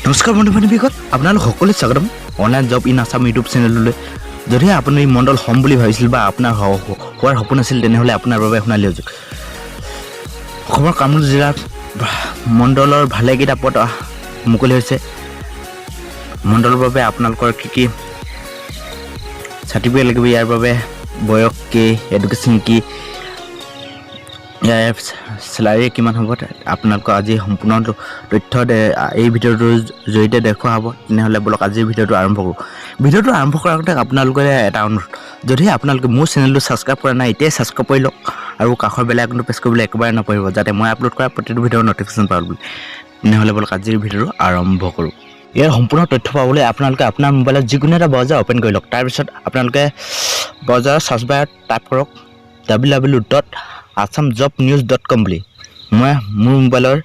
নমস্কাৰ বন্ধু-বান্ধৱীসকল, আপোনালোক সকলোকে স্বাগতম online job in Assam YouTube চেনেললৈ। যদি আপুনি মণ্ডল হ'ম বুলি ভাবিছিল বা আপোনাৰ হোৱাৰ সপোন আছিল, তেনেহ'লে আপোনাৰ বাবে সোণালী সুযোগ। অসমৰ কামৰূপ জিলাত মণ্ডলৰ ভালেকেইটা পদ মুকলি হৈছে। মণ্ডলৰ বাবে আপোনালোকৰ কি চাৰ্টিফিকেট লাগিব, ইয়াৰ বাবে বয়স কি, এডুকেশ্যন কি, ইয়াৰ চেলাৰী কিমান হ'ব, আপোনালোকক আজি সম্পূৰ্ণ তথ্য এই ভিডিঅ'টোৰ জৰিয়তে দেখুওৱা হ'ব। তেনেহ'লে বলক আজিৰ ভিডিঅ'টো আৰম্ভ কৰোঁ। ভিডিঅ'টো আৰম্ভ কৰাৰ আগতে আপোনালোকে এটা অনুৰোধ, যদি আপোনালোকে মোৰ চেনেলটো ছাবস্ক্ৰাইব কৰা নাই, এতিয়াই ছাবস্ক্ৰাইব কৰি লওক আৰু কাষৰ বেল আইকনটো প্ৰেছ কৰিবলৈ একেবাৰে নপৰিব, যাতে মই আপলোড কৰা প্ৰতিটো ভিডিঅ'ৰ নটিফিকেশ্যন পাব বুলি। তেনেহ'লে বলক আজিৰ ভিডিঅ'টো আৰম্ভ কৰোঁ। ইয়াৰ সম্পূৰ্ণ তথ্য পাবলৈ আপোনালোকে আপোনাৰ মোবাইলত যিকোনো এটা ব্ৰাউজাৰ অ'পেন কৰি লওক। তাৰপিছত আপোনালোকে ব্ৰাউজাৰৰ চাৰ্চ বাৰত টাইপ কৰক www.assamjobnews.com বুলি। মই মোৰ মোবাইলৰ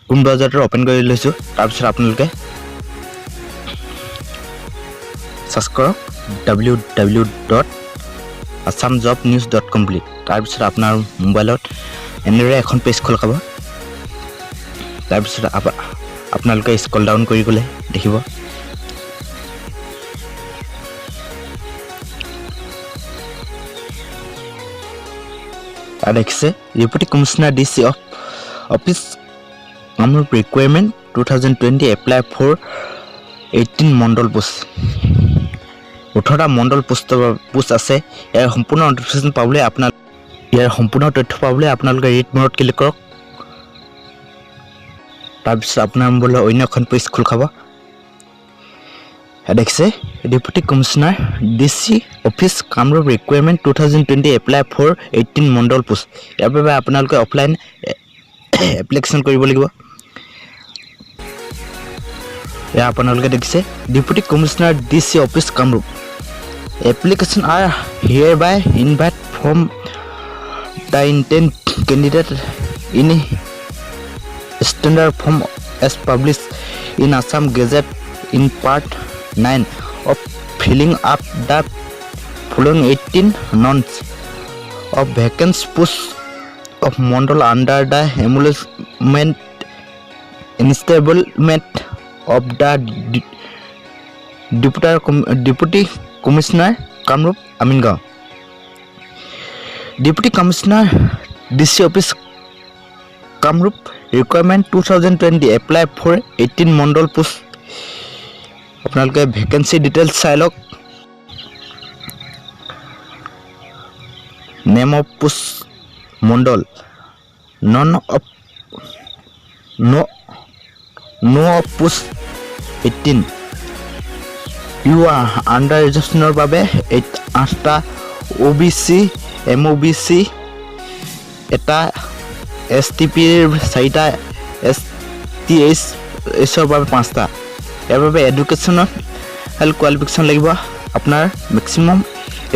কোন ব্ৰাউজাৰটো অ'পেন কৰি লৈছোঁ। তাৰপিছত আপোনালোকে চাৰ্চ কৰক www.assamjobnews.com বুলি। তাৰপিছত আপোনাৰ মোবাইলত এনেদৰে এখন পেজ খোল খাব। তাৰপিছত আপোনালোকে স্ক্ৰল ডাউন কৰি গ'লে দেখিব দেখিছে deputy commissioner DC office Kamrup recruitment 2020 apply for 18 Mandal post. 18টা মণ্ডল পোষ্ট আছে। ইয়াৰ সম্পূৰ্ণ নটিফিকেশ্যন পাবলৈ ইয়াৰ সম্পূৰ্ণ তথ্য পাবলৈ আপোনালোকে ৰিড মোৰত ক্লিক কৰক। তাৰপিছত আপোনাৰ মোবাইলৰ অন্য এখন পেজ খোল খাব। দেখিছে deputy commissioner DC office Kamrup recruitment 2020 apply for 18 Mandal post. ইয়াৰ বাবে আপোনালোকে অফলাইন এপ্লিকেশ্যন কৰিব লাগিব। এয়া আপোনালোকে দেখিছে deputy commissioner DC office Kamrup. Application are hereby invite from the intent candidate in standard form as published in Assam Gazette in part 9 of filling up the following 18 notes of vacant posts of Mondal under the emolument instablement of the Deputy Commissioner Kamrup Amingao. Deputy Commissioner DC Office Kamrup Requirement 2020 apply for 18 Mandal post. আপোনালোকে vacancy details চাই লওক। Name of post Mandal no of post 18 U under ৰেজিষ্ট্ৰেশ্যনৰ বাবে 8টা OBC MOBC এটা STPৰ 4টা STHৰ বাবে 5টা। ইয়াৰ বাবে এডুকেশ্যনত কোৱালিফিকেশ্যন লাগিব আপোনাৰ মেক্সিমাম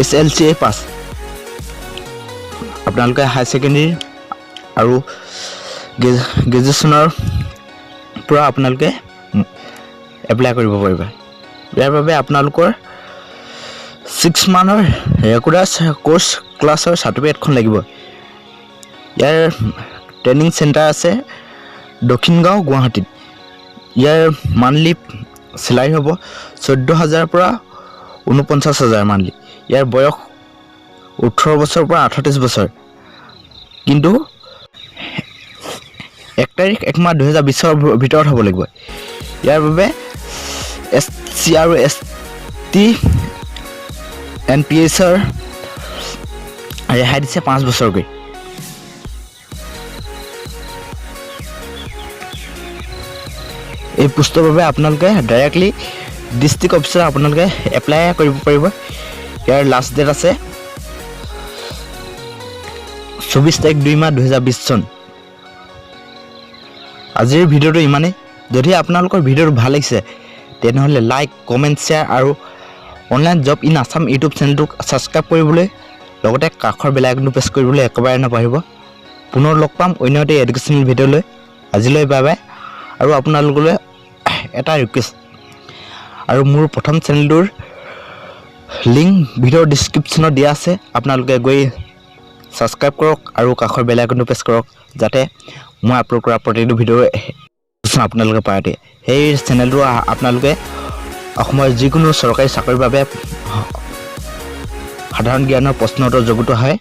SLC পাছ। আপোনালোকে হাই ছেকেণ্ডেৰী আৰু গ্ৰেজুৱেশ্যনৰ পৰা আপোনালোকে এপ্লাই কৰিব পাৰিব। ইয়াৰ বাবে আপোনালোকৰ 6 মান্থৰ ৰেগুলাৰ কোৰ্চ ক্লাছৰ চাৰ্টিফিকেটখন লাগিব। ইয়াৰ ট্ৰেইনিং চেণ্টাৰ আছে দক্ষিণগাঁও গুৱাহাটীত। ইয়াৰ মান্থলি চেলাৰী হ'ব 14,000 পৰা 49,000 মান্থলি। ইয়াৰ বয়স 18 বছৰৰ পৰা 38 বছৰ। কিন্তু 1 তাৰিখ 1 মাহ 2020ৰ ভিতৰত হ'ব লাগিব। ইয়াৰ বাবে SC আৰু ST NPSৰ ৰেহাই দিছে 5 বছৰকৈ। এই পোষ্টৰ বাবে আপোনালোকে ডাইৰেক্টলি ডিষ্ট্ৰিক্ট অফিচত আপোনালোকে এপ্লাই কৰিব পাৰিব। ইয়াৰ লাষ্ট ডেট আছে 24 তাৰিখ 2 মাহ 2020 চন। আজিৰ ভিডিঅ'টো ইমানেই। যদি আপোনালোকৰ ভিডিঅ'টো ভাল লাগিছে তেনেহ'লে লাইক, কমেণ্ট, শ্বেয়াৰ আৰু online job in Assam YouTube চেনেলটোক ছাবস্ক্ৰাইব কৰিবলৈ লগতে কাষৰ বেল আইকনটো প্ৰেছ কৰিবলৈ একেবাৰে নাপাহৰিব। পুনৰ লগ পাম অন্য এটা এডুকেশ্যনেল ভিডিঅ'লৈ। আজিলৈ বাই বাই। আৰু আপোনালোকলৈ এটা ৰিকুৱেষ্ট, আৰু মোৰ প্ৰথম চেনেলটোৰ লিংক ভিডিঅ'ৰ ডিছক্ৰিপশ্যনত দিয়া আছে। আপোনালোকে গৈ ছাবস্ক্ৰাইব কৰক আৰু কাষৰ বেল আইকনটো প্ৰেছ কৰক, যাতে মই আপলোড কৰা প্ৰতিটো ভিডিঅ' প্ৰশ্ন আপোনালোকে পাই দিয়ে। সেই চেনেলটো আপোনালোকে অসমৰ যিকোনো চৰকাৰী চাকৰিৰ বাবে সাধাৰণ জ্ঞানৰ প্ৰশ্ন উত্তৰ যুগুত হয়